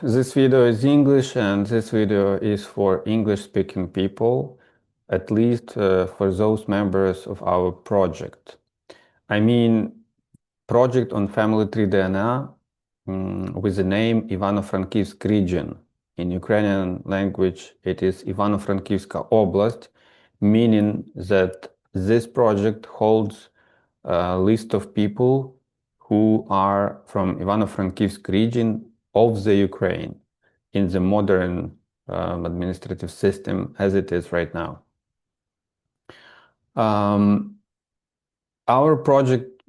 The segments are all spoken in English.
This video is English, and this video is for English-speaking people, at least for those members of our project. I mean, project on FamilyTreeDNA with the name Ivano-Frankivsk region. In Ukrainian language, it is Ivano-Frankivska область, meaning that this project holds a list of people who are from Ivano-Frankivsk region of the Ukraine in the modern administrative system as it is right now. Our project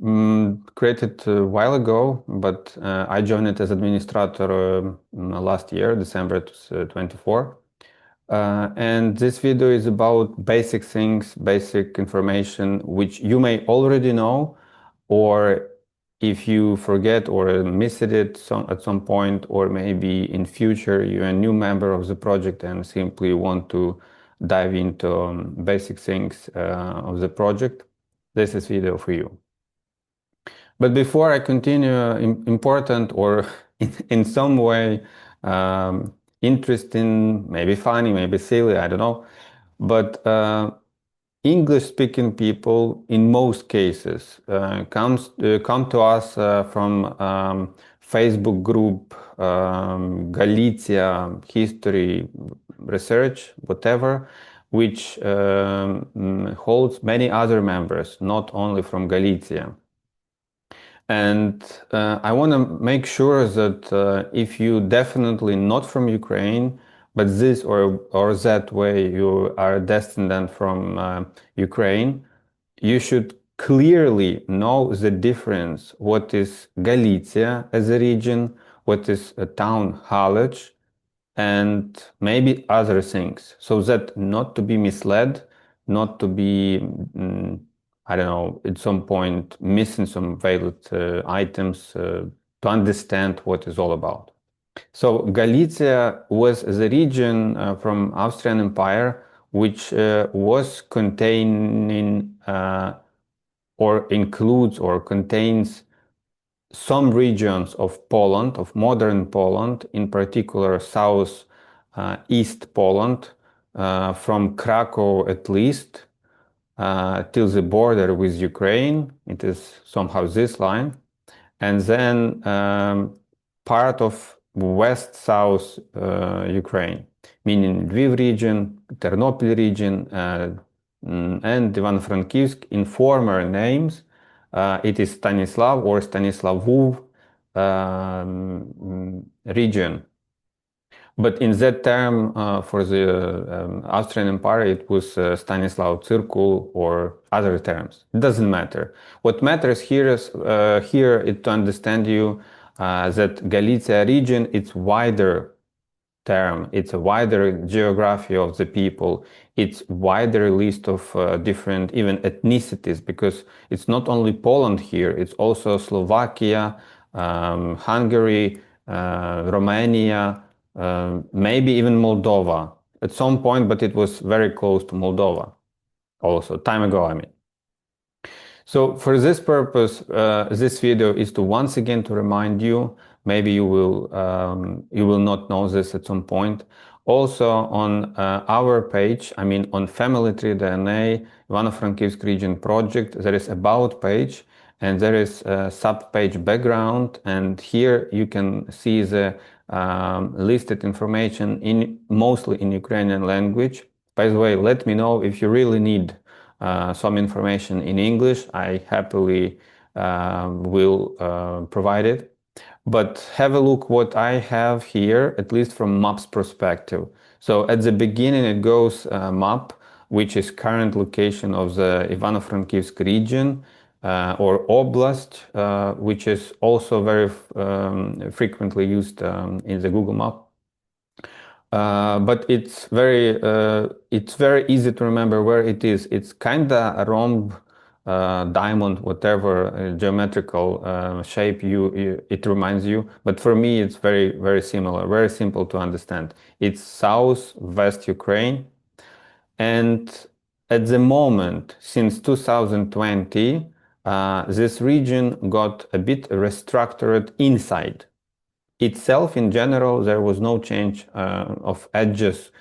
created a while ago, but I joined it as administrator last year, December 24. And this video is about basic things, basic information, which you may already know, or if you forget or missed it at some point, or maybe in future you're a new member of the project and simply want to dive into basic things of the project, this is video for you. But before I continue, important or in some way interesting, maybe funny, maybe silly, I don't know, but English-speaking people, in most cases, come to us from Facebook group, Galicia, history, research, whatever, which holds many other members, not only from Galicia. And I want to make sure that if you definitely not from Ukraine, but this or that way you are a descendant from Ukraine, you should clearly know the difference. What is Galicia as a region, what is a town Halych, and maybe other things, so that not to be misled, not to be I don't know, at some point missing some valid items to understand what it's all about. So Galicia was the region from Austrian Empire which was containing or includes or contains some regions of Poland, of modern Poland, in particular south east Poland, from Krakow at least, till the border with Ukraine. It is somehow this line, and then part of west-south Ukraine, meaning Lviv region, Ternopil region, and Ivano-Frankivsk. In former names, it is Stanislav or Stanislavov region. But in that term, for the Austrian Empire, it was Stanislav Circle or other terms. It doesn't matter. What matters here is to understand you that Galicia region, it's wider term. It's a wider geography of the people. It's wider list of different even ethnicities, because it's not only Poland here. It's also Slovakia, Hungary, Romania, maybe even Moldova at some point, but it was very close to Moldova also, time ago, I mean. So for this purpose, this video is to once again to remind you, maybe you will not know this at some point. Also on our page, I mean on FamilyTreeDNA, Ivano-Frankivsk region project, there is about page, and there is a sub-page background, and here you can see the listed information mostly in Ukrainian language. By the way, let me know if you really need some information in English. I happily will provide it. But have a look what I have here, at least from maps perspective. So at the beginning it goes map, which is current location of the Ivano-Frankivsk region, or oblast, which is also very frequently used in the Google map. But it's very easy to remember where it is. It's kinda a rhomb, diamond, whatever geometrical shape it reminds you. But for me, it's very similar, very simple to understand. It's southwest Ukraine, and at the moment, since 2020. This region got a bit restructured inside. itself, in general, there was no change of edges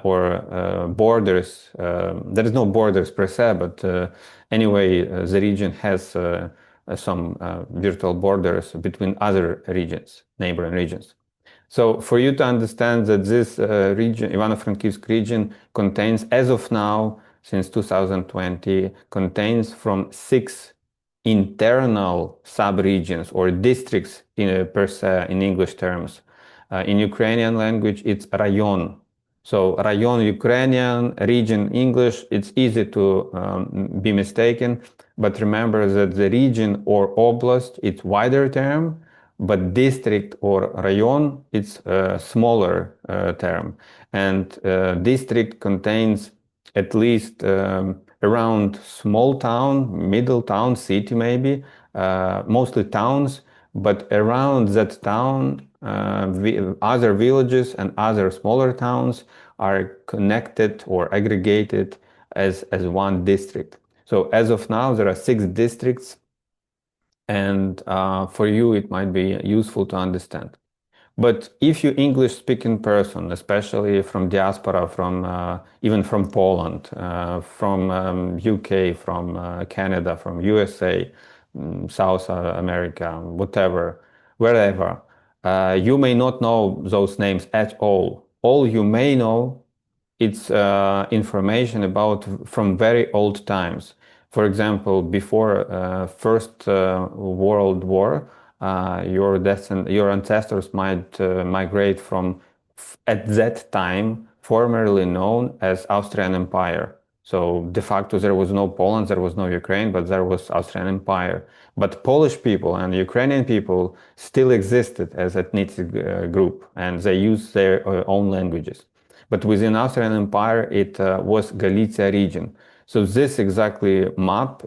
or borders. There is no borders per se, but anyway, the region has some virtual borders between other regions, neighboring regions. So for you to understand that this region, Ivano-Frankivsk region, contains, as of now, since 2020, contains from 6 internal sub-regions or districts per se in English terms. In Ukrainian language, it's rayon. So rayon Ukrainian, region English, it's easy to be mistaken, but remember that the region or oblast, it's wider term, but district or rayon, it's a smaller term. And district contains at least around small town, middle town, city maybe, mostly towns, but around that town, other villages and other smaller towns are connected or aggregated as one district. So as of now, there are 6 districts, and for you it might be useful to understand. But if you English-speaking person, especially from diaspora, from even from Poland, from UK, from Canada, from USA, South America, whatever, wherever, you may not know those names at all. All you may know, it's information about from very old times. For example, before First World War, your ancestors might migrate from, at that time, formerly known as Austrian Empire. So de facto there was no Poland, there was no Ukraine, but there was Austrian Empire. But Polish people and Ukrainian people still existed as ethnic group, and they used their own languages. But within Austrian Empire, it was Galicia region. So this exactly map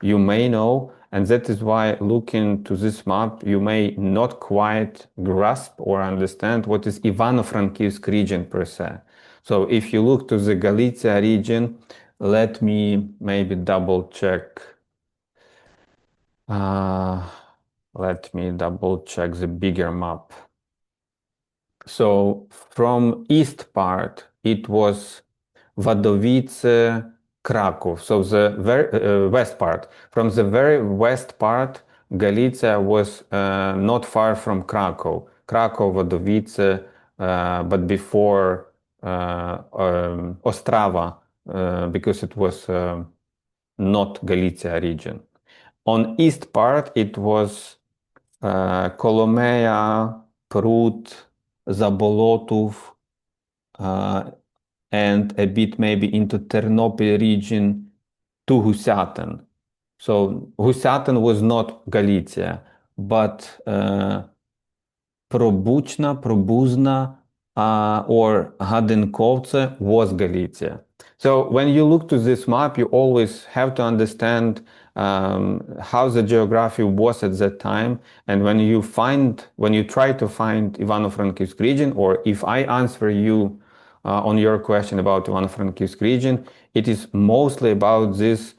you may know, and that is why looking to this map, you may not quite grasp or understand what is Ivano-Frankivsk region per se. So if you look to the Galicia region, let me maybe double check. Let me double check the bigger map. So from east part, it was Wadowice, Krakow. So the very west part. From the very west part, Galicia was not far from Krakow. Krakow, Wadowice, but before Ostrava, because it was not Galicia region. On east part, it was Kolomea, Prut, Zabolotov, and a bit maybe into Ternopil region to Husaten. So Husaten was not Galicia, but Probuzna, or Hadenkovce was Galicia. So when you look to this map, you always have to understand how the geography was at that time. And when you try to find Ivano-Frankivsk region, or if I answer you on your question about Ivano-Frankivsk region, it is mostly about this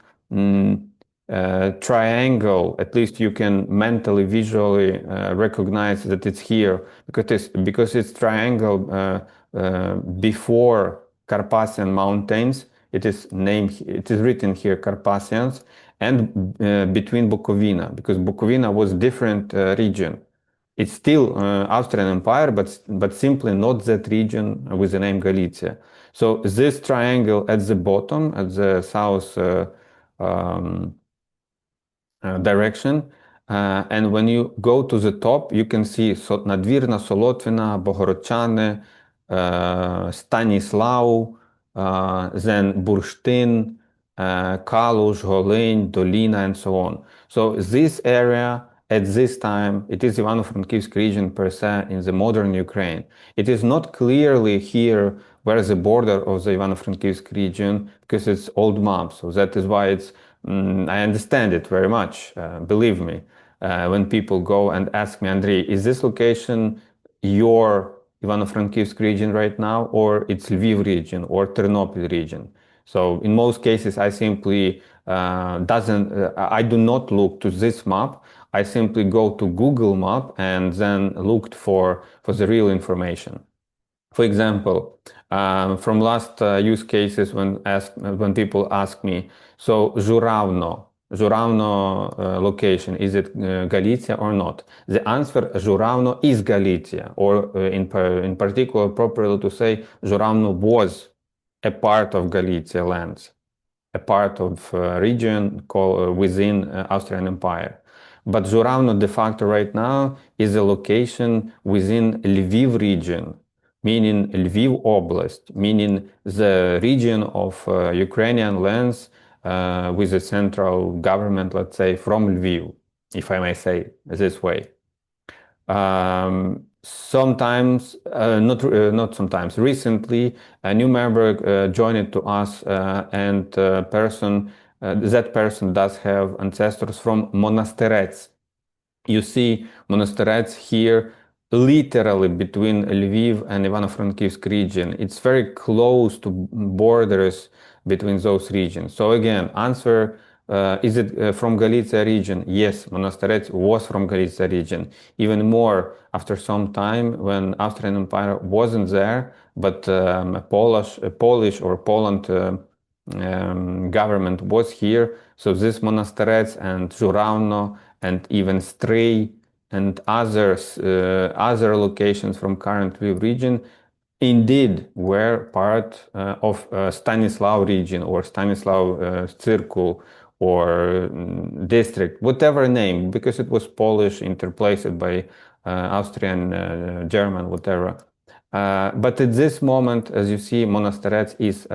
triangle. At least you can mentally, visually recognize that it's here, because it's triangle before Carpathian Mountains. It is written here Carpathians, and between Bukovina, because Bukovina was different region. It's still Austrian Empire, but simply not that region with the name Galicia. So this triangle at the bottom, at the south direction, and when you go to the top, you can see Nadvirna, Solotvina, Bohorodchane, Stanislau, then Burштин, Kalush, Golyn, Dolina, and so on. So this area, at this time, it is Ivano-Frankivsk region per se in the modern Ukraine. It is not clearly here where the border of the Ivano-Frankivsk region, because it's old map. So that is why it's, I understand it very much, believe me. When people go and ask me, Andrei, is this location your Ivano-Frankivsk region right now, or it's Lviv region or Ternopil region? So in most cases, I simply I do not look to this map. I simply go to Google Map and then looked for the real information. For example, from last use cases when people ask me, so Żurawno location, is it Galicia or not? The answer, Żurawno is Galicia, or in particular, properly to say, Żurawno was a part of Galicia lands, a part of region called within Austrian Empire. But Żurawno de facto right now is a location within Lviv region, meaning Lviv Oblast, meaning the region of Ukrainian lands with a central government, let's say, from Lviv, if I may say this way. Sometimes, not sometimes, recently, a new member joined to us, and that person does have ancestors from Monasterets. You see Monasterets here, literally between Lviv and Ivano-Frankivsk region. It's very close to borders between those regions. So again, answer, is it from Galicia region? Yes, Monasterets was from Galicia region. Even more, after some time when Austrian Empire wasn't there, but a Polish or Poland government was here. So this Monasterets and Żurawno and even Stray and other locations from current Lviv region indeed were part of Stanislav region or Stanislav Circle or district, whatever name, because it was Polish interplaced by Austrian, German, whatever. But at this moment, as you see, Monasterets is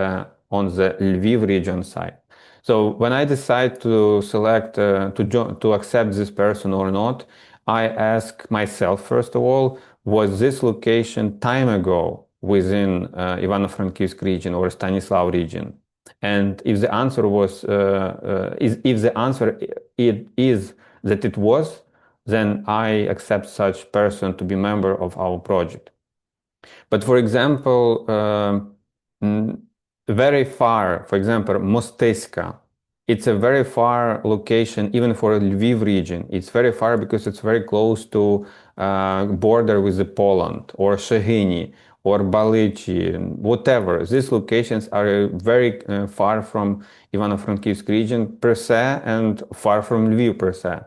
on the Lviv region side. So when I decide to select to accept this person or not, I ask myself, first of all, was this location time ago within Ivano-Frankivsk region or Stanislav region? And if the answer was, if the answer is that it was, then I accept such person to be member of our project. But for example, very far, for example, Mosteska, it's a very far location, even for Lviv region. It's very far because it's very close to border with the Poland, or Shehyni, or Balichi, whatever. These locations are very far from Ivano-Frankivsk region per se, and far from Lviv per se.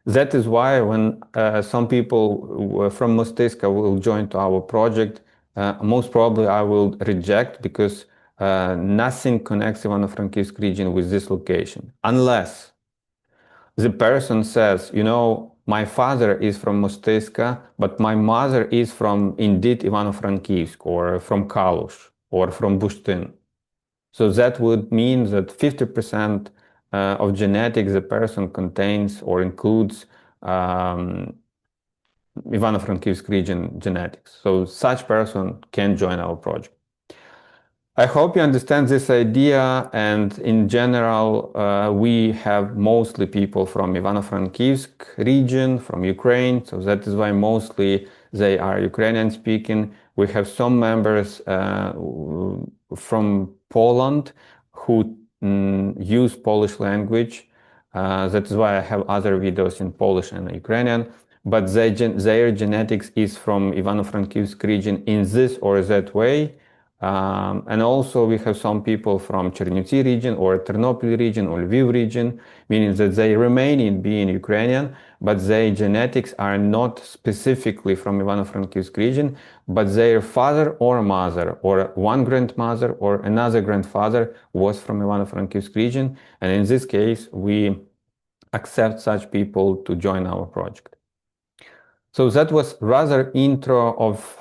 That is why when some people from Mosteska will join to our project, most probably I will reject, because nothing connects Ivano-Frankivsk region with this location, unless the person says, you know, my father is from Mosteska, but my mother is from indeed Ivano-Frankivsk, or from Kalush, or from Bushtin. So that would mean that 50% of genetics the person contains or includes Ivano-Frankivsk region genetics. So such person can join our project. I hope you understand this idea, and in general, we have mostly people from Ivano-Frankivsk region, from Ukraine, so that is why mostly they are Ukrainian speaking. We have some members from Poland who use Polish language. That is why I have other videos in Polish and Ukrainian, but their genetics is from Ivano-Frankivsk region in this or that way. And also we have some people from Chernivtsi region, or Ternopil region, or Lviv region, meaning that they remain in being Ukrainian, but their genetics are not specifically from Ivano-Frankivsk region, but their father or mother, or one grandmother or another grandfather was from Ivano-Frankivsk region, and in this case we accept such people to join our project. So that was rather intro of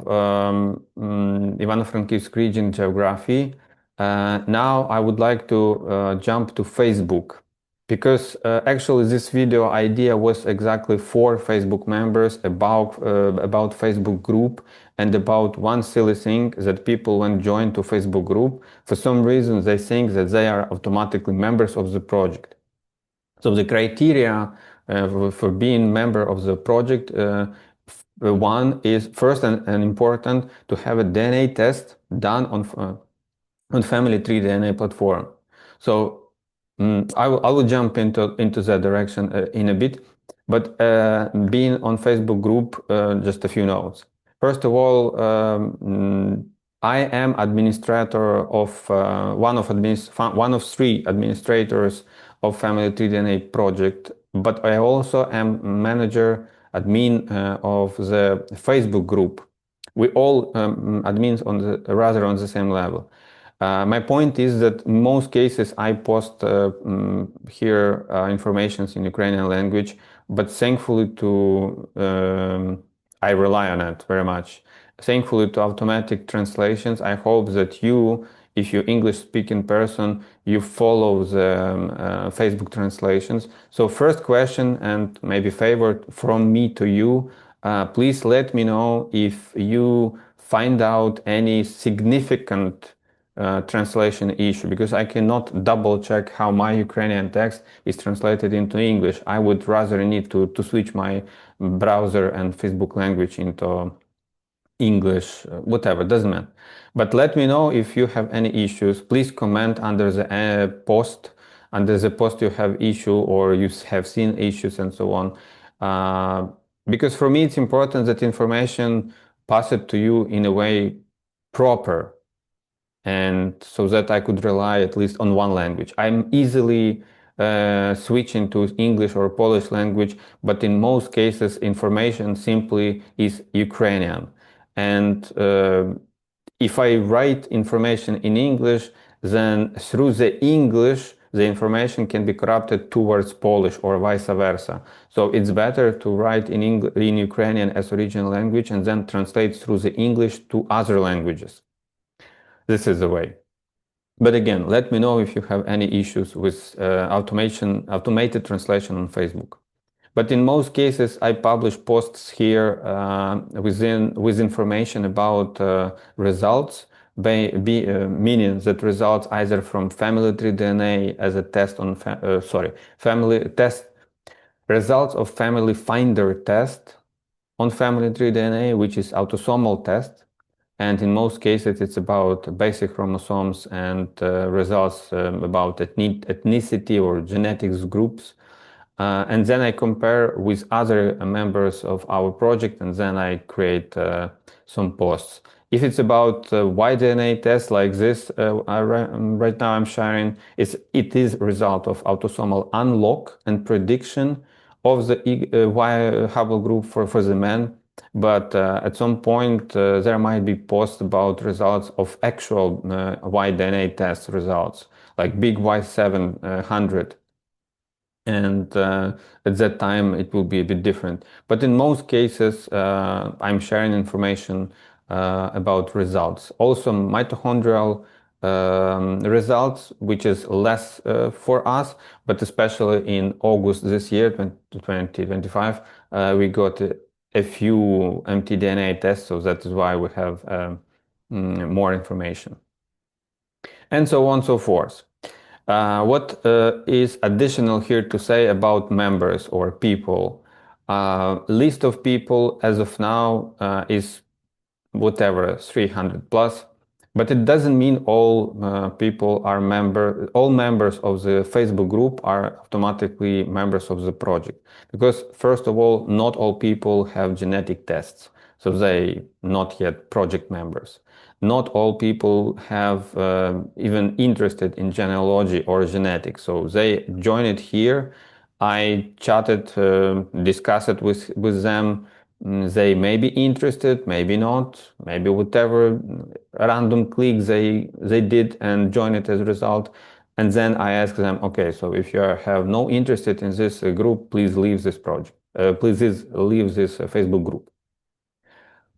Ivano-Frankivsk region geography. Now I would like to jump to Facebook, because actually this video idea was exactly for Facebook members, about Facebook group, and about one silly thing that people, when join to Facebook group, for some reason they think that they are automatically members of the project. So the criteria for being member of the project, one is first and important to have a DNA test done on FamilyTreeDNA platform. So I will jump into that direction in a bit, but being on Facebook group, just a few notes. First of all, I am administrator of one of three administrators of FamilyTreeDNA project, but I also am manager admin of the Facebook group. We all admins on the same level. My point is that in most cases I post here information in Ukrainian language, but thankfully I rely on it very much. Thankfully to automatic translations, I hope that you, if you're English-speaking person, you follow the Facebook translations. So first question, and maybe favor from me to you, please let me know if you find out any significant translation issue, because I cannot double check how my Ukrainian text is translated into English. I would rather need to switch my browser and Facebook language into English, whatever, doesn't matter. But let me know if you have any issues. Please comment under the post. Under the post you have issue or you have seen issues and so on. Because for me it's important that information passed to you in a way proper, and so that I could rely at least on one language. I'm easily switching to English or Polish language, but in most cases information simply is Ukrainian. And if I write information in English, then through the English, the information can be corrupted towards Polish or vice versa. So it's better to write in Ukrainian as original language and then translate through the English to other languages. This is the way. But again, let me know if you have any issues with automated translation on Facebook. But in most cases, I publish posts here with information about results, meaning that results either from FamilyTreeDNA as a test on results of Family Finder test on FamilyTreeDNA, which is autosomal test. And in most cases, it's about basic chromosomes and results about ethnicity or genetics groups. And then I compare with other members of our project, and then I create some posts. If it's about Y-DNA tests like this, right now I'm sharing, it is a result of autosomal unlock and prediction of the Y Hubble group for the men. But at some point there might be posts about results of actual Y-DNA test results, like big Y700. And at that time it will be a bit different. But in most cases I'm sharing information about results. Also mitochondrial results, which is less for us, but especially in August this year, 2025, we got a few mtDNA tests, so that is why we have more information. And so on and so forth. What is additional here to say about members or people? List of people as of now is whatever, 300 plus, but it doesn't mean all people are all members of the Facebook group are automatically members of the project. Because first of all, not all people have genetic tests, so they not yet project members. Not all people have even interested in genealogy or genetics, so they join it here. I chatted, discussed it with them. They may be interested, maybe not, maybe whatever random click they did and join it as a result. And then I ask them, okay, so if you have no interest in this group, please leave this project. Please leave this Facebook group.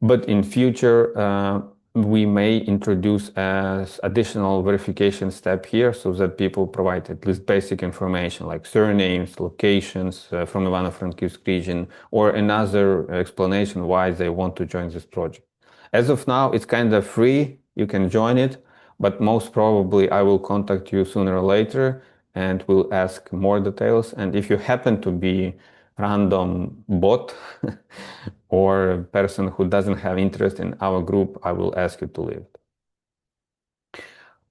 But in future, we may introduce as additional verification step here so that people provide at least basic information like surnames, locations from Ivano-Frankivsk region, or another explanation why they want to join this project. As of now, it's kind of free. You can join it, but most probably I will contact you sooner or later and will ask more details. And if you happen to be random bot or a person who doesn't have interest in our group, I will ask you to leave.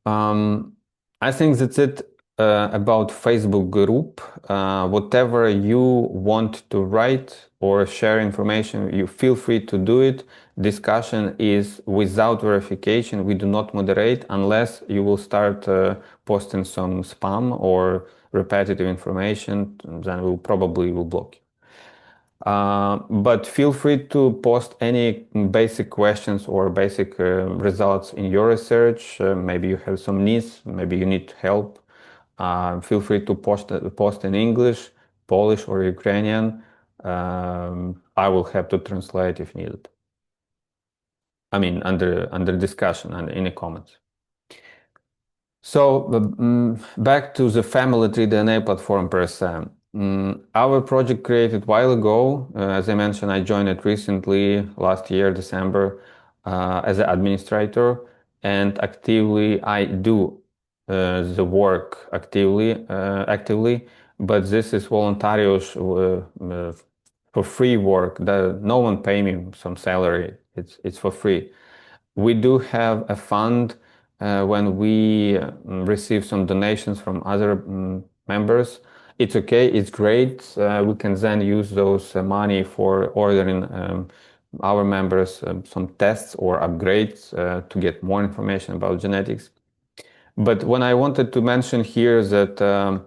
I think that's it about Facebook group. Whatever you want to write or share information, you feel free to do it. Discussion is without verification. We do not moderate unless you will start posting some spam or repetitive information, then we'll probably block you. But feel free to post any basic questions or basic results in your research. Maybe you have some needs, maybe you need help. Feel free to post in English, Polish, or Ukrainian. I will have to translate if needed. I mean, under discussion and in the comments. So back to the FamilyTreeDNA platform per se. Our project created a while ago. As I mentioned, I joined it recently, last year, December, as an administrator, and actively I do the work actively, but this is voluntarious for free work. No one pay me some salary. It's for free. We do have a fund when we receive some donations from other members. It's okay, it's great. We can then use those money for ordering our members some tests or upgrades to get more information about genetics. But when I wanted to mention here that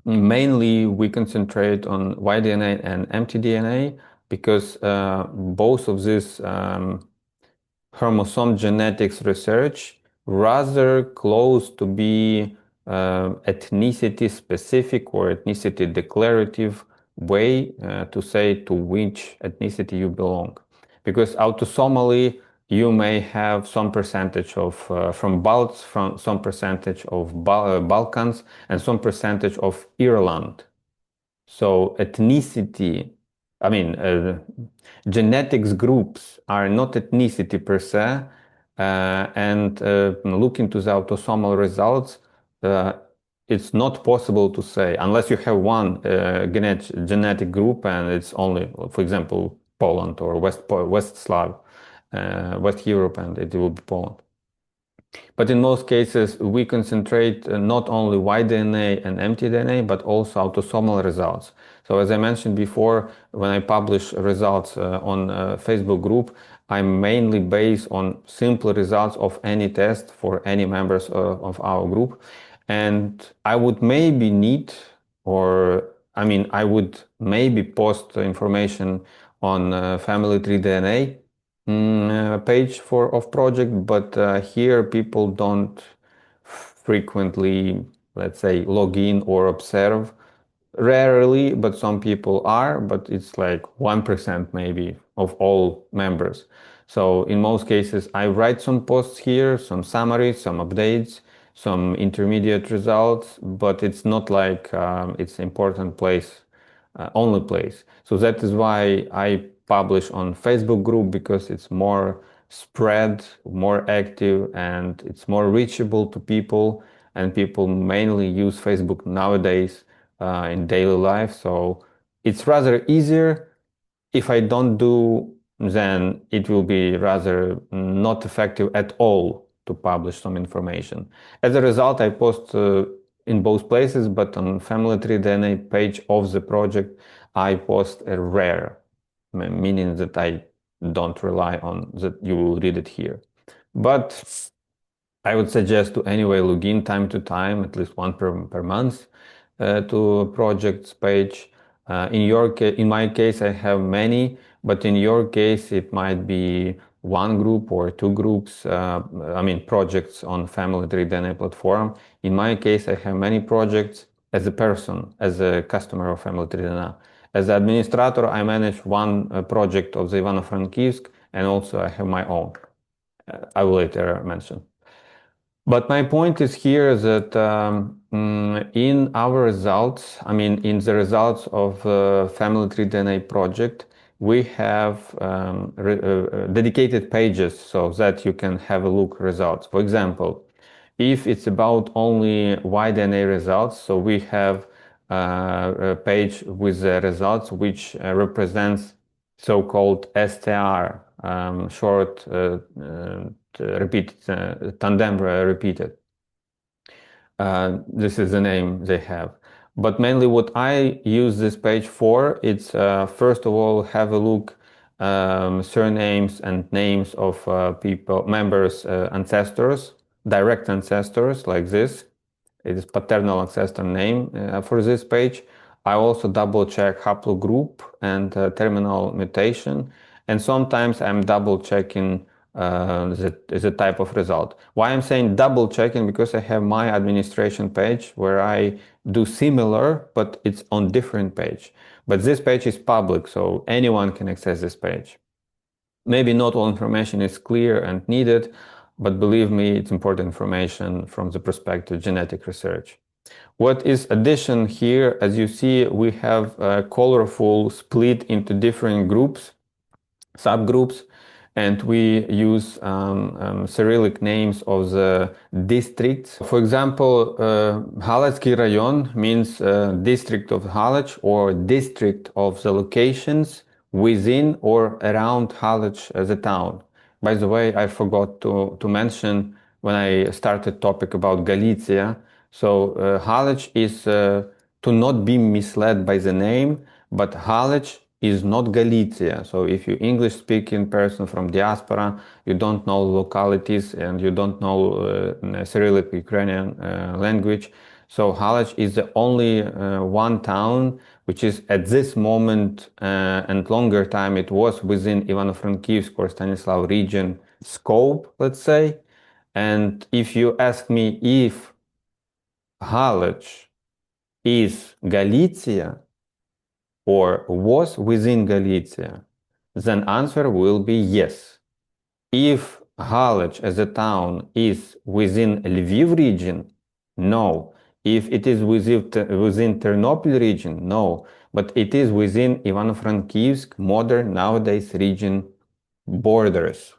mainly we concentrate on Y-DNA and mtDNA because both of these chromosome genetics research rather close to be ethnicity specific or ethnicity declarative way to say to which ethnicity you belong. Because autosomally you may have some percentage of from Balts, from some percentage of Balkans, and some percentage of Ireland. So ethnicity, I mean, genetics groups are not ethnicity per se, and looking to the autosomal results, it's not possible to say, unless you have one genetic group and it's only, for example, Poland or West Slav, West Europe, and it will be Poland. But in most cases, we concentrate not only Y-DNA and mtDNA, but also autosomal results. So as I mentioned before, when I publish results on Facebook group, I mainly base on simple results of any test for any members of our group. And I would maybe need, or I mean, I would maybe post information on FamilyTreeDNA page of project, but here people don't frequently, let's say, log in or observe. Rarely, but some people are, but it's like 1% maybe of all members. So in most cases, I write some posts here, some summaries, some updates, some intermediate results, but it's not like it's important place, only place. So that is why I publish on Facebook group, because it's more spread, more active, and it's more reachable to people, and people mainly use Facebook nowadays in daily life. So it's rather easier. If I don't do, then it will be rather not effective at all to publish some information. As a result, I post in both places, but on FamilyTreeDNA page of the project, I post a rare, meaning that I don't rely on that you will read it here. But I would suggest to anyway log in time to time, at least one per month, to a project's page. In my case, I have many, but in your case, it might be one group or two groups, I mean, projects on FamilyTreeDNA platform. In my case, I have many projects as a person, as a customer of FamilyTreeDNA. As an administrator, I manage one project of the Ivano-Frankivsk, and also I have my own. I will later mention. But my point is here that in our results, I mean, in the results of FamilyTreeDNA project, we have dedicated pages so that you can have a look results. For example, if it's about only Y-DNA results, so we have a page with the results which represents so-called STR, short repeated, tandem repeated. This is the name they have. But mainly what I use this page for, it's first of all, have a look surnames and names of people, members, ancestors, direct ancestors like this. It is paternal ancestor name for this page. I also double check haplogroup and terminal mutation. And sometimes I'm double checking the type of result. Why I'm saying double checking? Because I have my administration page where I do similar, but it's on different page. But this page is public, so anyone can access this page. Maybe not all information is clear and needed, but believe me, it's important information from the perspective of genetic research. What is addition here, as you see, we have a colorful split into different groups, subgroups, and we use Cyrillic names of the districts. For example, Halych rayon means district of Halych or district of the locations within or around Halych as a town. By the way, I forgot to mention when I started topic about Galicia. So Halych is to not be misled by the name, but Halych is not Galicia. So if you English speaking person from diaspora, you don't know localities and you don't know Cyrillic Ukrainian language. So Halych is the only one town which is at this moment and longer time it was within Ivano-Frankivsk or Stanislav region scope, let's say. And if you ask me if Halych is Galicia or was within Galicia, then answer will be yes. If Halych as a town is within Lviv region, no. If it is within Ternopil region, no. But it is within Ivano-Frankivsk, modern nowadays region borders.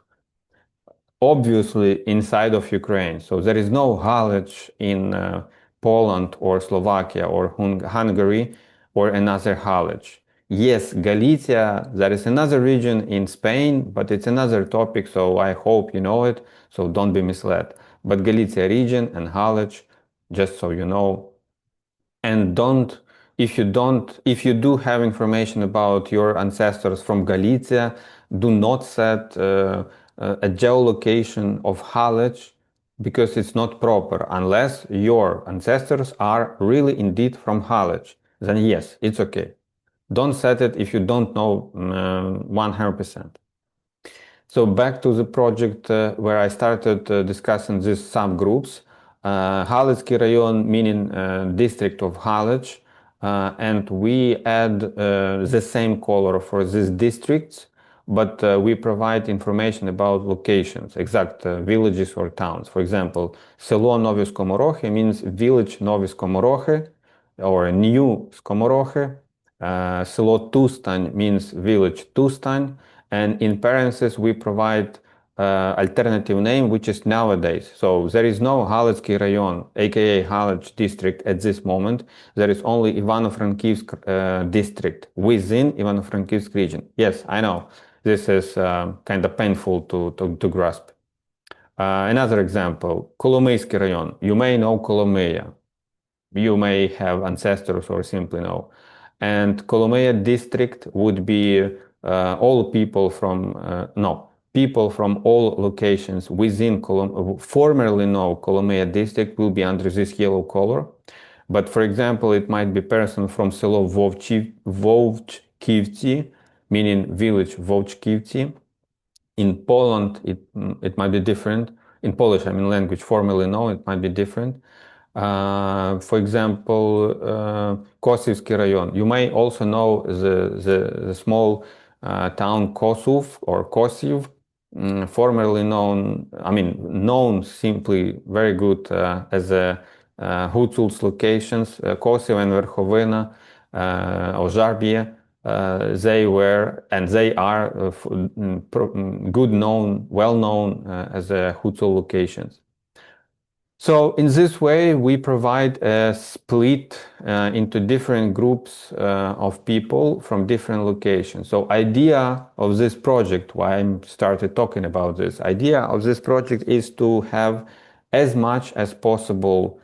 Obviously inside of Ukraine. So there is no Halych in Poland or Slovakia or Hungary or another Halych. Yes, Galicia, there is another region in Spain, but it's another topic, so I hope you know it, so don't be misled. But Galicia region and Halych, just so you know. And if you do have information about your ancestors from Galicia, do not set a geolocation of Halych because it's not proper unless your ancestors are really indeed from Halych. Then yes, it's okay. Don't set it if you don't know 100%. So back to the project where I started discussing these subgroups. Halych rayon meaning district of Halych, and we add the same color for these districts, but we provide information about locations, exact villages or towns. For example, Село Нові Скоморохи means village Нові Скоморохи or New Скоморохи. Село Тустань means village Tustань. And in parentheses, we provide alternative name, which is nowadays. So there is no Halych rayon, aka Halych district at this moment. There is only Ivano-Frankivsk district within Ivano-Frankivsk region. Yes, I know. This is kind of painful to grasp. Another example, Коломийський rayon. You may know Kolomyia. You may have ancestors or simply know. And Kolomyia district would be all people from, people from all locations within formerly known Kolomyia district will be under this yellow color. But for example, it might be person from Selo Wojtkivci, meaning village Wojtkivci. In Poland, it might be different. In Polish, I mean language formerly known, it might be different. For example, Kosivsky rayon. You may also know the small town Kosów or Kosiv, formerly known, known simply very good as a Hucul's locations, Kosiv and Verkhovina, Ożarbie. They were and they are good known, well known as Hucul locations. So in this way, we provide a split into different groups of people from different locations. So idea of this project, why I started talking about this, idea of this project is to have as much as possible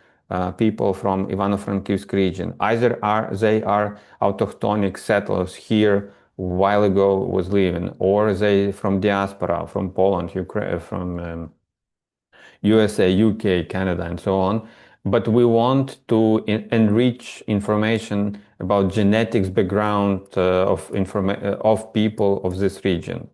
people from Ivano-Frankivsk region. Either they are autochthonic settlers here a while ago was living, or they from diaspora, from Poland, Ukraine, from USA, UK, Canada, and so on. But we want to enrich information about genetics background of people of this region.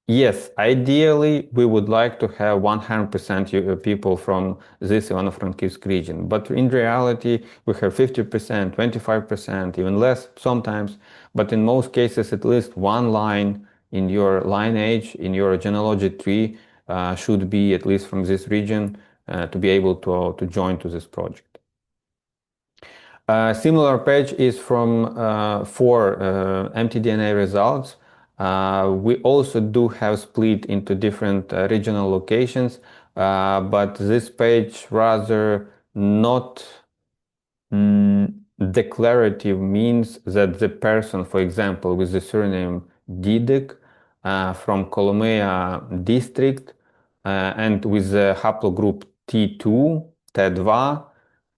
Yes, ideally, we would like to have 100% people from this Ivano-Frankivsk region, but in reality, we have 50%, 25%, even less sometimes, but in most cases, at least one line in your lineage, in your genealogy tree, should be at least from this region to be able to join to this project. Similar page is from for mtDNA results. We also do have split into different regional locations, but this page rather not declarative, means that the person, for example, with the surname Didik from Kolomea district and with the haplogroup T2, T2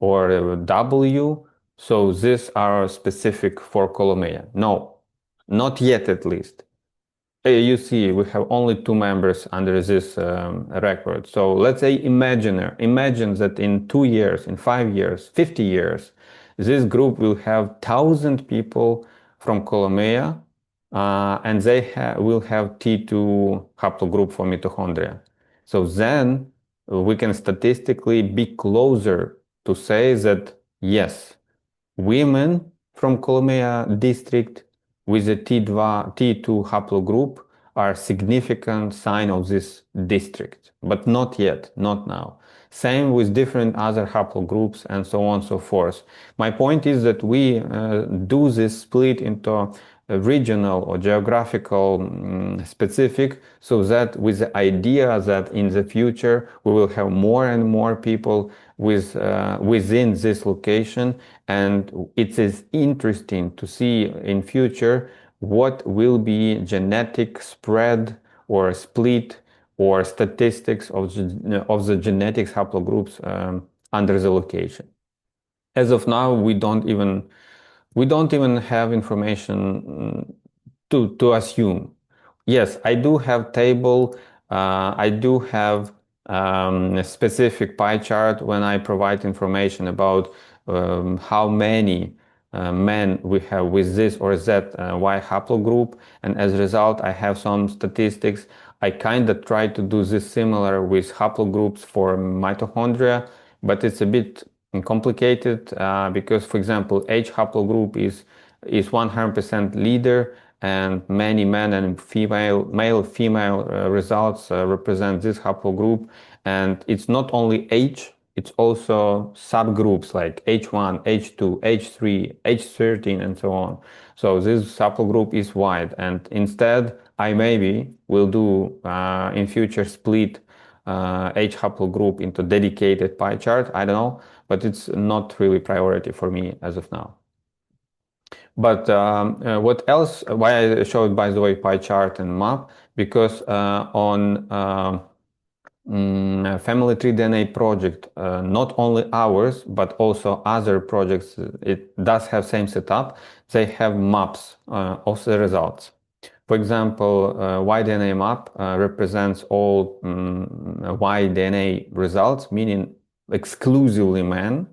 or W, so these are specific for Kolomea. No, not yet at least. You see, we have only 2 members under this record. So let's say imagine that in 2 years, in 5 years, 50 years, this group will have 1,000 people from Kolomea, and they will have T2 haplogroup for mitochondria. So then we can statistically be closer to say that yes, women from Kolomea district with the T2 haplogroup are significant sign of this district, but not yet, not now. Same with different other haplogroups and so on and so forth. My point is that we do this split into regional or geographical specific, so that with the idea that in the future we will have more and more people with within this location, and it is interesting to see in future what will be genetic spread or split or statistics of the genetics haplogroups under the location. As of now, we don't even have information to assume. Yes, I do have table. I do have a specific pie chart when I provide information about how many men we have with this or that Y haplogroup, and as a result, I have some statistics. I kind of try to do this similar with haplogroups for mitochondria, but it's a bit complicated because, for example, H haplogroup is 100% leader, and many men and male-female results represent this haplogroup, and it's not only H, it's also subgroups like H1, H2, H3, H13, and so on. So this haplogroup is wide, and instead I maybe will do in future split H haplogroup into dedicated pie chart. I don't know, but it's not really priority for me as of now. But what else? Why I showed, by the way, pie chart and map? Because on FamilyTreeDNA project, not only ours, but also other projects, it does have same setup. They have maps of the results. For example, Y-DNA map represents all Y-DNA results, meaning exclusively men.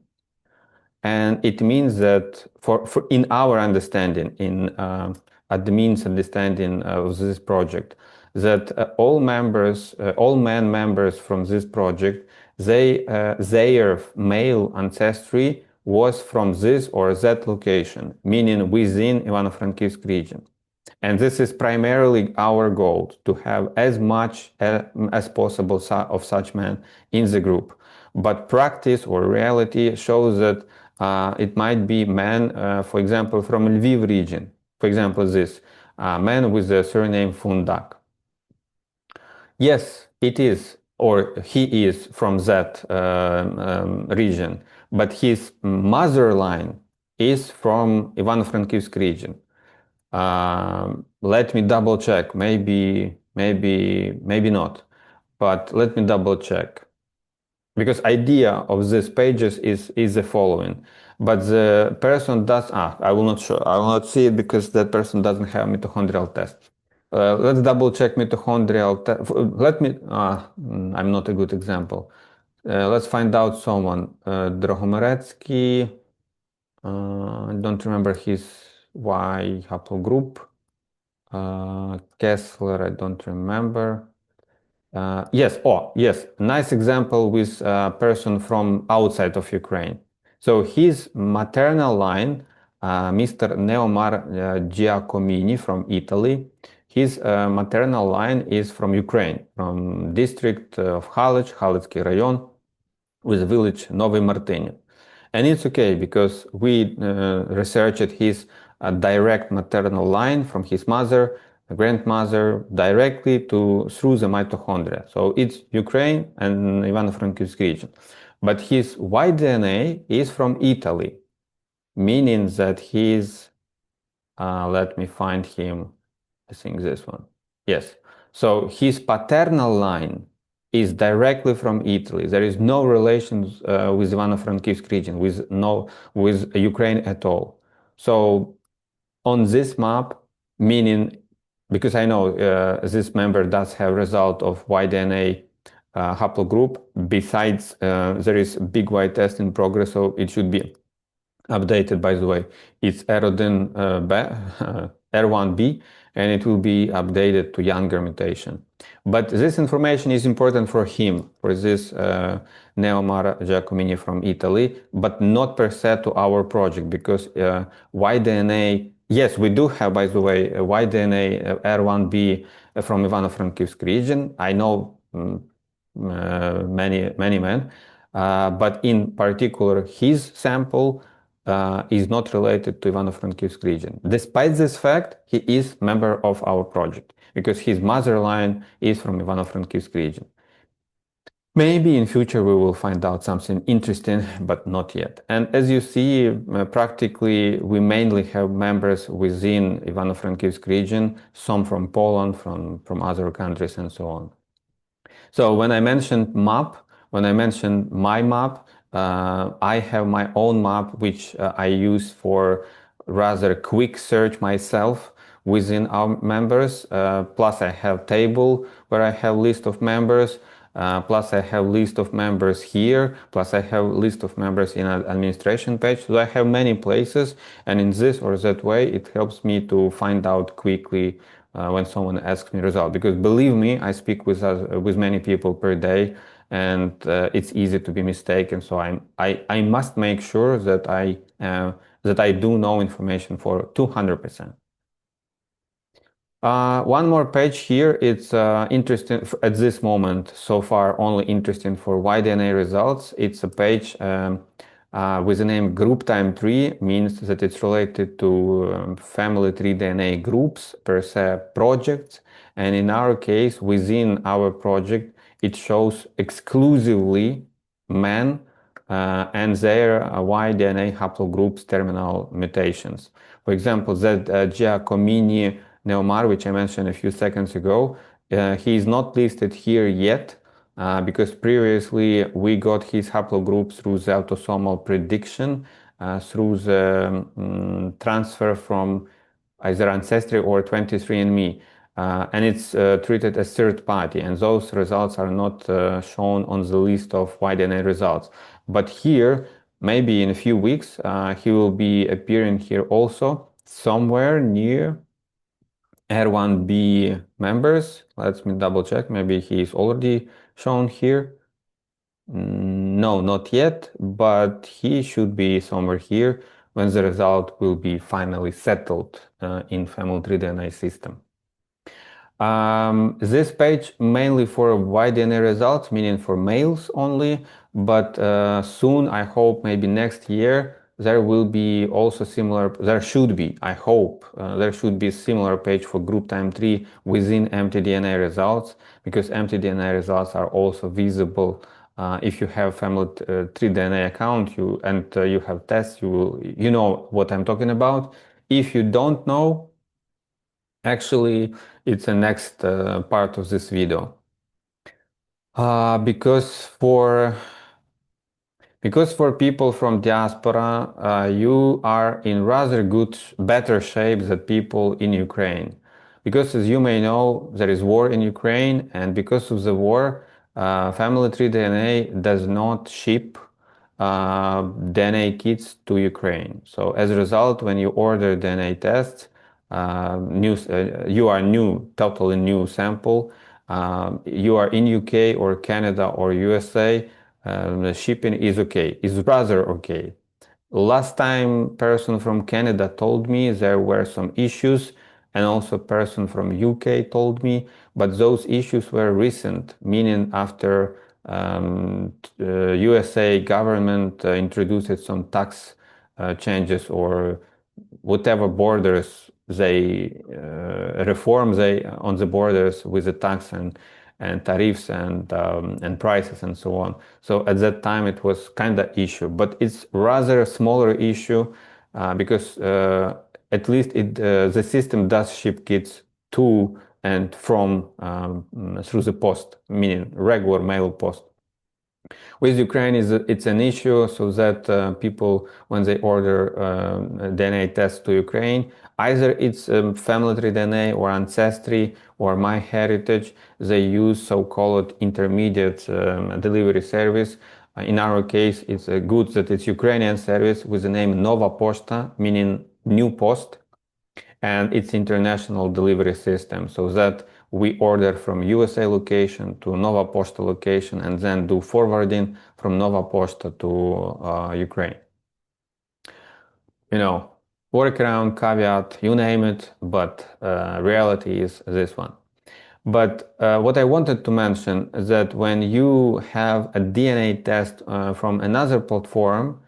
And it means that for in our understanding, in admin's understanding of this project, that all men members from this project, their male ancestry was from this or that location, meaning within Ivano-Frankivsk region. And this is primarily our goal, to have as much as possible of such men in the group. But practice or reality shows that it might be men, for example, from Lviv region. For example, this man with the surname Fundak. Yes, it is, or he is from that region, but his mother line is from Ivano-Frankivsk region. Let me double check. Maybe not, but let me double check. because idea of these pages is the following, but the person does, I will not show, I will not see it because that person doesn't have mitochondrial test. Let's double check mitochondrial test. Let me, I'm not a good example. Let's find out someone. Dragomeretsky, I don't remember his Y haplogroup. Kessler, I don't remember. Yes, nice example with a person from outside of Ukraine. So his maternal line, Mr. Neomar Giacomini from Italy, his maternal line is from Ukraine, from district of Halych, Halych Rayon, with village Novy Martyny. And it's okay because we researched his direct maternal line from his mother, grandmother, directly through the mitochondria. So it's Ukraine and Ivano-Frankivsk region. But his Y-DNA is from Italy, meaning that he's, let me find him, I think this one. Yes. So his paternal line is directly from Italy. There is no relations with Ivano-Frankivsk region, with Ukraine at all. So on this map, meaning, because I know this member does have result of Y-DNA haplogroup, besides there is big Y test in progress, so it should be updated, by the way. It's Erodin R1b, and it will be updated to younger mutation. But this information is important for him, for this Neomar Giacomini from Italy, but not per se to our project, because Y-DNA, yes, we do have, by the way, Y-DNA R1b from Ivano-Frankivsk region. I know many men, but in particular, his sample is not related to Ivano-Frankivsk region. Despite this fact, he is member of our project because his mother line is from Ivano-Frankivsk region. Maybe in future we will find out something interesting, but not yet. And as you see, practically we mainly have members within Ivano-Frankivsk region, some from Poland, from other countries, and so on. So when I mentioned map, when I mentioned my map, I have my own map, which I use for rather quick search myself within our members. Plus I have table where I have list of members. Plus I have list of members here. Plus I have list of members in an administration page. So I have many places, and in this or that way, it helps me to find out quickly when someone asks me result. Because believe me, I speak with many people per day, and it's easy to be mistaken. So I must make sure that I do know information for 200%. One more page here. It's interesting at this moment. So far, only interesting for Y-DNA results. It's a page with the name group time tree, means that it's related to FamilyTreeDNA groups per se projects. And in our case, within our project, it shows exclusively men and their Y-DNA haplogroups terminal mutations. For example, that Giacomini Neomar, which I mentioned a few seconds ago, he is not listed here yet because previously we got his haplogroup through the autosomal prediction, through the transfer from either Ancestry or 23andMe. And it's treated as third party, and those results are not shown on the list of Y-DNA results. But here, maybe in a few weeks, he will be appearing here also, somewhere near R1b members. Let me double check. Maybe he is already shown here. No, not yet, but he should be somewhere here when the result will be finally settled in FamilyTreeDNA system. This page mainly for Y-DNA results, meaning for males only, but soon, I hope maybe next year, there will be also similar, there should be, I hope, there should be similar page for group time tree within mtDNA results, because mtDNA results are also visible if you have FamilyTreeDNA account and you have tests, you know what I'm talking about. If you don't know, actually, it's the next part of this video. Because for Because for people from diaspora, you are in rather better shape than people in Ukraine. Because as you may know, there is war in Ukraine, and because of the war, FamilyTreeDNA does not ship DNA kits to Ukraine. So as a result, when you order DNA tests, you are totally new sample. You are in UK or Canada or USA, the shipping is okay, is rather okay. Last time person from Canada told me there were some issues, and also person from UK told me, but those issues were recent, meaning after USA government introduced some tax changes or whatever borders they reform on the borders with the tax and tariffs and prices and so on. So at that time it was kind of issue, but it's rather a smaller issue because at least the system does ship kits to and from through the post, meaning regular mail post. With Ukraine, it's an issue so that people, when they order DNA tests to Ukraine, either it's FamilyTreeDNA or Ancestry or MyHeritage, they use so-called intermediate delivery service. In our case, it's good that it's Ukrainian service with the name Nova Poshta, meaning new post, and it's international delivery system, so that we order from USA location to Nova Poshta location and then do forwarding from Nova Poshta to Ukraine. You know, workaround, caveat, you name it, but reality is this one. But what I wanted to mention is that when you have a DNA test from another platform,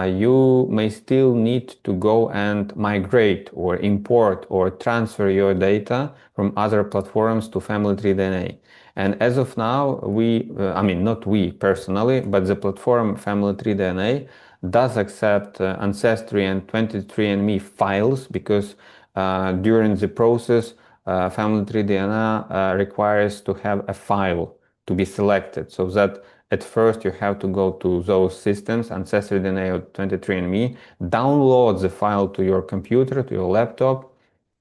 you may still need to go and migrate or import or transfer your data from other platforms to FamilyTreeDNA. And as of now, I mean, not we personally, but the platform FamilyTreeDNA does accept Ancestry and 23andMe files because during the process, FamilyTreeDNA requires to have a file to be selected, so that at first you have to go to those systems, AncestryDNA or 23andMe, download the file to your computer, to your laptop,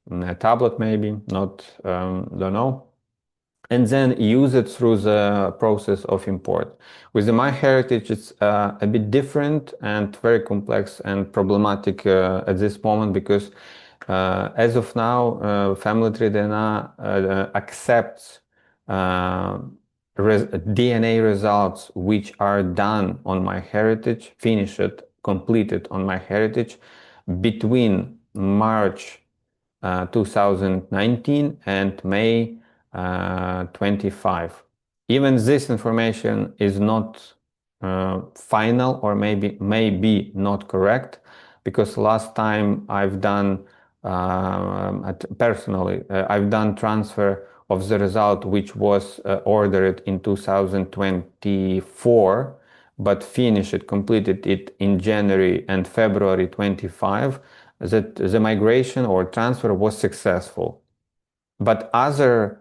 a tablet maybe, not, don't know, and then use it through the process of import. With the MyHeritage, it's a bit different and very complex and problematic at this moment because as of now, FamilyTreeDNA accepts DNA results which are done on MyHeritage, finished, completed on MyHeritage between March 2019 and May 25. Even this information is not final or maybe not correct, because last time I've done personally, I've done transfer of the result which was ordered in 2024, but completed it in January and February 25, that the migration or transfer was successful. But other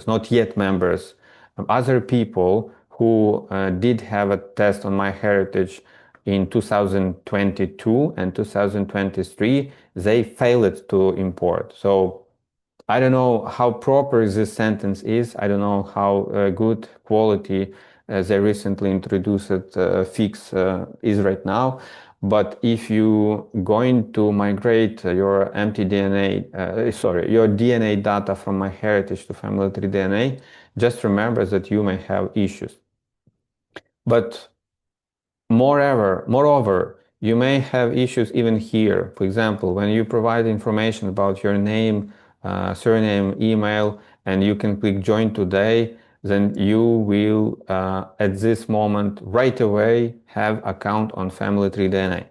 not yet members, other people who did have a test on MyHeritage in 2022 and 2023, they failed to import. So I don't know how proper this sentence is. I don't know how good quality they recently introduced fix is right now. But if you going to migrate your your DNA data from MyHeritage to FamilyTreeDNA, just remember that you may have issues. But moreover, you may have issues even here. For example, when you provide information about your name, surname, email, and you can click join today, then you will at this moment right away have account on FamilyTreeDNA.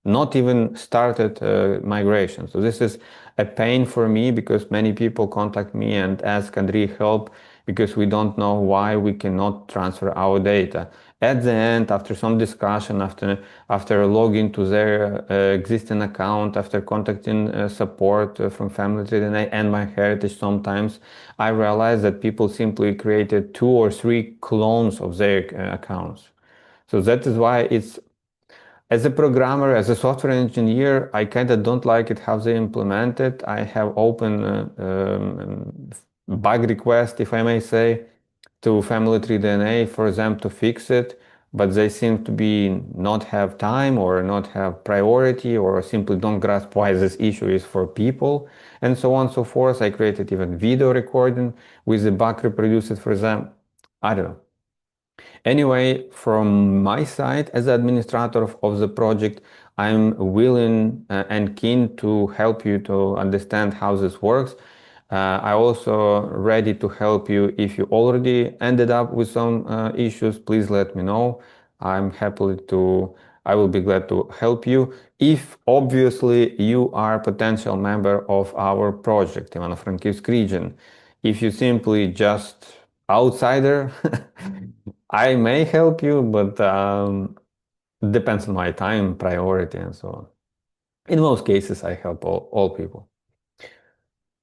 Not even started migration. So this is a pain for me because many people contact me and ask, Andrei, help. because we don't know why we cannot transfer our data. At the end, after some discussion, after logging to their existing account, after contacting support from FamilyTreeDNA and MyHeritage sometimes, I realized that people simply created 2 or 3 clones of their accounts. So that is why it's, as a programmer, as a software engineer, I kind of don't like it how they implement it. I have open bug request, if I may say, to FamilyTreeDNA for them to fix it, but they seem to be not have time or not have priority or simply don't grasp why this issue is for people, and so on and so forth. I created even video recording with the bug reproduced for them. I don't know. Anyway, from my side, as administrator of the project, I'm willing and keen to help you to understand how this works. I also ready to help you if you already ended up with some issues. Please let me know. I will be glad to help you. If obviously you are a potential member of our project, Ivano-Frankivsk region. If you simply just outsider, I may help you, but depends on my time, priority, and so on. In most cases, I help all people.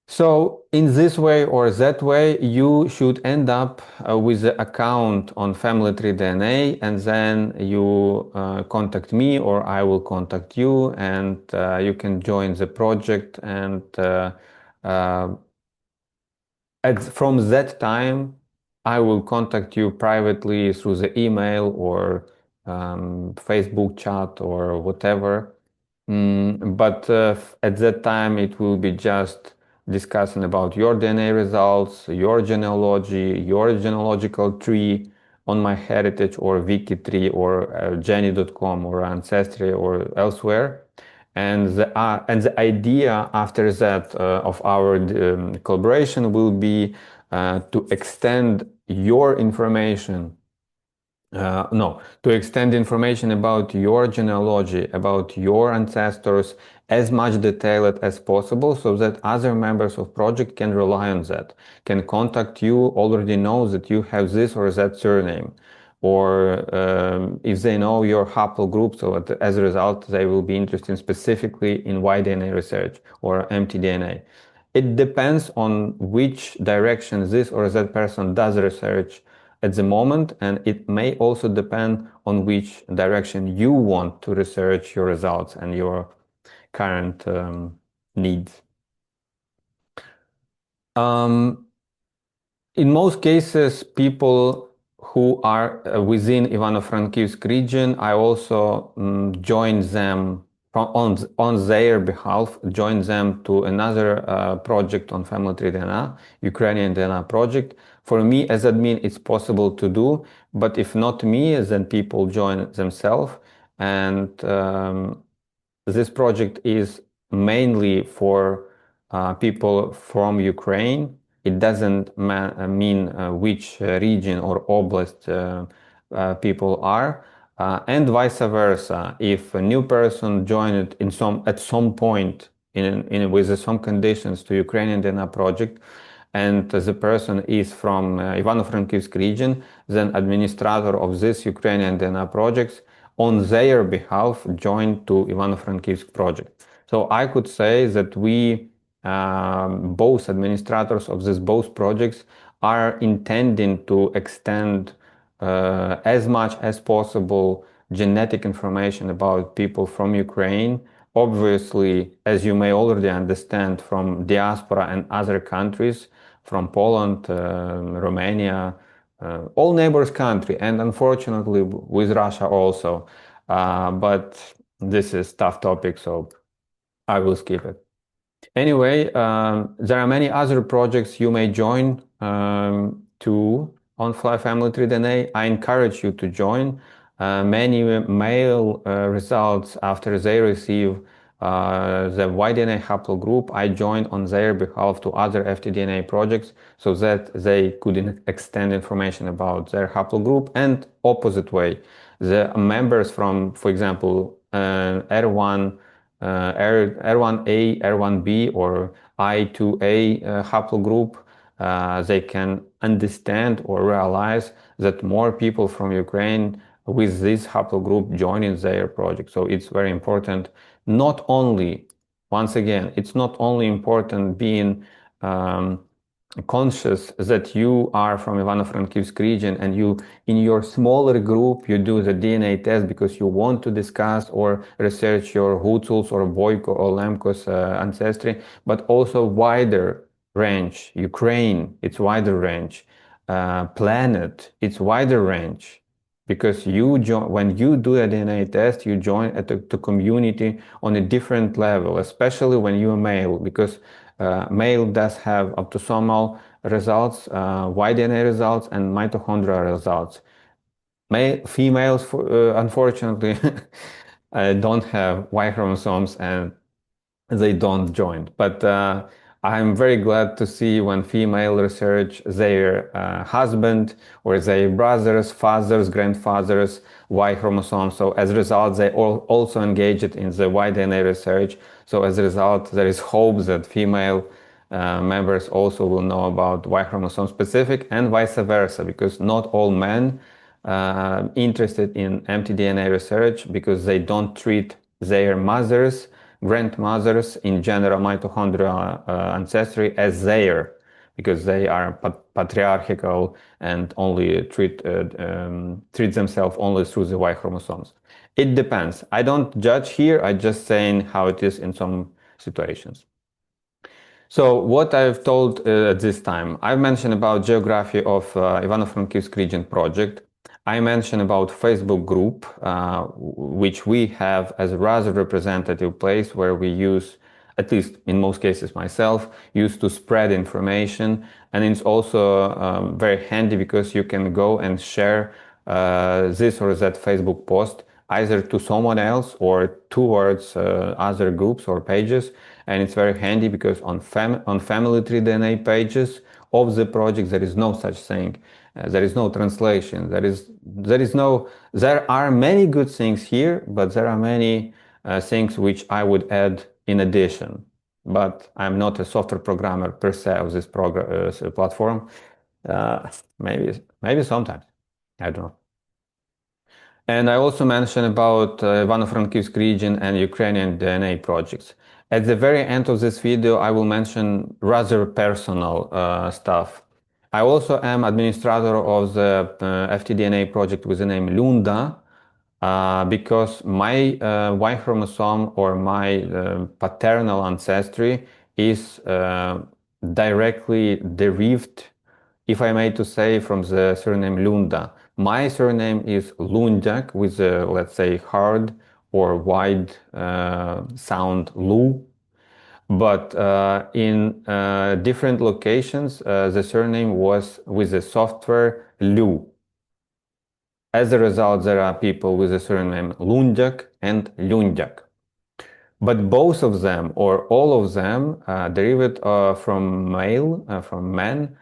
So in this way or that way, you should end up with the account on FamilyTreeDNA, and then you contact me or I will contact you, and you can join the project. And from that time, I will contact you privately through the email or Facebook chat or whatever. But at that time, it will be just discussing about your DNA results, your genealogy, your genealogical tree on MyHeritage or Wikitree or Jenny.com or Ancestry or elsewhere. And the idea after that of our collaboration will be to extend your information. To extend information about your genealogy, about your ancestors, as much detailed as possible, so that other members of project can rely on that, can contact you, already know that you have this or that surname, or if they know your haplogroup, so as a result they will be interested specifically in Y-DNA research or mtDNA. It depends on which direction this or that person does research at the moment, and it may also depend on which direction you want to research your results and your current needs. In most cases, people who are within Ivano-Frankivsk region, I also join them on their behalf, join them to another project on FamilyTreeDNA, Ukrainian DNA project. For me as admin, it's possible to do, but if not me, then people join themselves. And this project is mainly for people from Ukraine. It doesn't mean which region or oblast people are, and vice versa. If a new person joined at some point with some conditions to Ukrainian DNA project, and the person is from Ivano-Frankivsk region, then administrator of this Ukrainian DNA projects on their behalf joined to Ivano-Frankivsk project. So I could say that we both administrators of these both projects are intending to extend as much as possible genetic information about people from Ukraine. Obviously, as you may already understand, from diaspora and other countries, from Poland, Romania, all neighbors country, and unfortunately with Russia also. But this is tough topic, so I will skip it. Anyway, there are many other projects you may join too on FamilyTreeDNA. I encourage you to join. Many mail results after they receive the Y-DNA haplogroup, I joined on their behalf to other FTDNA projects so that they could extend information about their haplogroup, and opposite way. The members from, for example, R1, R1A, R1B, or I2A haplogroup they can understand or realize that more people from Ukraine with this haplogroup joining their project. So it's very important, not only, once again, it's not only important being conscious that you are from Ivano-Frankivsk region and you, in your smaller group, you do the DNA test because you want to discuss or research your Hutsuls or Boyko or Lemko's ancestry, but also wider range. Ukraine, it's wider range. Planet, it's wider range. Because you join, when you do a DNA test, you join at the community on a different level, especially when you're male, because male does have autosomal results, Y-DNA results, and mitochondrial results. Females, unfortunately, don't have Y chromosomes and they don't join. But I'm very glad to see when female research their husband or their brothers, fathers, grandfathers, Y chromosome. So as a result, they also engaged in the Y-DNA research. So as a result, there is hope that female members also will know about Y chromosome specific and vice versa, because not all men interested in FTDNA research because they don't treat their mothers, grandmothers, in general mitochondrial ancestry as their, because they are patriarchal and only treat themselves only through the Y chromosomes. It depends. I don't judge here. I'm just saying how it is in some situations. So what I've told at this time, I've mentioned about geography of Ivano-Frankivsk region project. I mentioned about Facebook group, which we have as a rather representative place where we use, at least in most cases myself, used to spread information. And it's also very handy because you can go and share this or that Facebook post either to someone else or towards other groups or pages. And it's very handy because on FamilyTreeDNA pages of the project, there is no such thing. There is no translation. There are many good things here, but there are many things which I would add in addition. But I'm not a software programmer per se of this platform. Maybe sometimes. I don't know. And I also mentioned about Ivano-Frankivsk region and Ukrainian DNA projects. At the very end of this video, I will mention rather personal stuff. I also am administrator of the FTDNA project with the name LUNDA because my Y chromosome or my paternal ancestry is directly derived, if I may to say, from the surname LUNDA. My surname is Lundiak with a, let's say, hard or wide sound Lu. But in different locations, the surname was with the software Lu. As a result, there are people with the surname Lundiak and Lundiak. But both of them, or all of them, derived from men,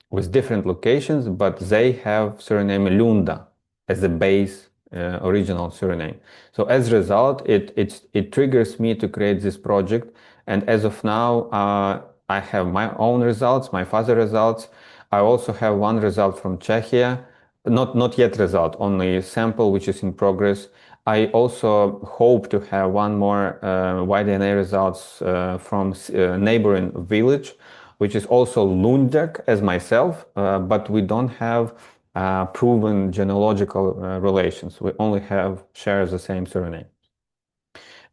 with different locations, but they have surname Lunda as the base original surname. So as a result, it triggers me to create this project. And as of now, I have my own results, my father results. I also have one result from Czechia, not yet result, only sample which is in progress. I also hope to have one more Y-DNA results from neighboring village, which is also Lundiak as myself, but we don't have proven genealogical relations. We only share the same surname.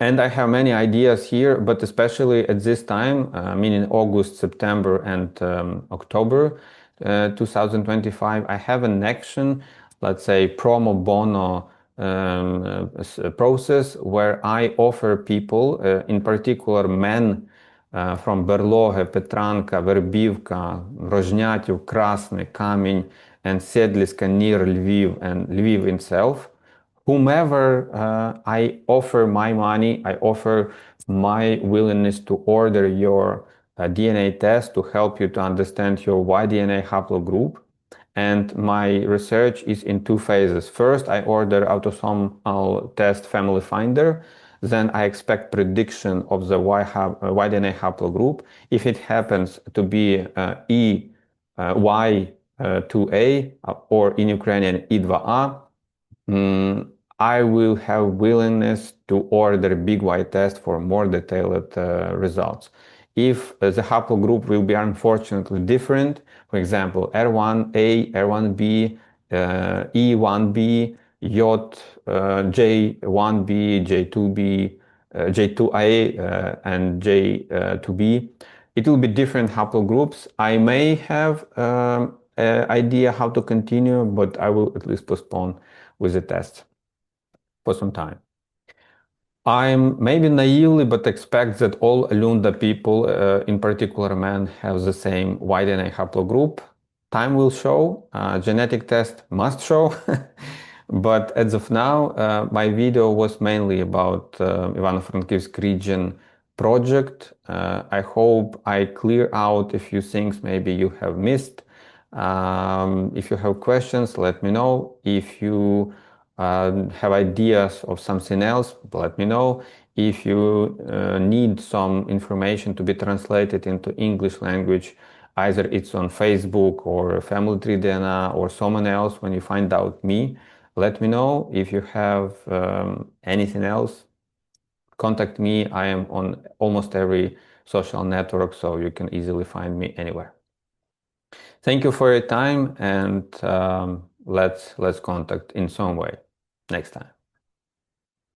And I have many ideas here, but especially at this time, meaning August, September, and October 2025, I have an action, let's say promo bono process where I offer people, in particular men, from Berloge, Petranka, Verbivka, Rozhnyatів, Krasny, Kamень, and Sedliska near Lviv and Lviv itself. Whomever I offer my money, I offer my willingness to order your DNA test to help you to understand your Y-DNA haplogroup. And my research is in two phases. First, I order autosomal test Family Finder. then I expect prediction of the Y-DNA haplogroup. If it happens to be Y2A or in Ukrainian I2A, I will have willingness to order big Y test for more detailed results. If the haplogroup will be unfortunately different, for example, R1A, R1B, E1B, J1B, J2B, J2A, and J2B, it will be different haplogroups. I may have an idea how to continue, but I will at least postpone with the test for some time. I'm maybe naively, but expect that all LUNDA people, in particular men, have the same Y-DNA haplogroup. Time will show, genetic test must show, but as of now, my video was mainly about Ivano-Frankivsk region project. I hope I clear out a few things maybe you have missed. If you have questions, let me know. If you have ideas of something else, let me know. If you need some information to be translated into English language, either it's on Facebook or FamilyTreeDNA or someone else, when you find out me, let me know. If you have anything else, contact me. I am on almost every social network, so you can easily find me anywhere. Thank you for your time, and let's contact in some way next time.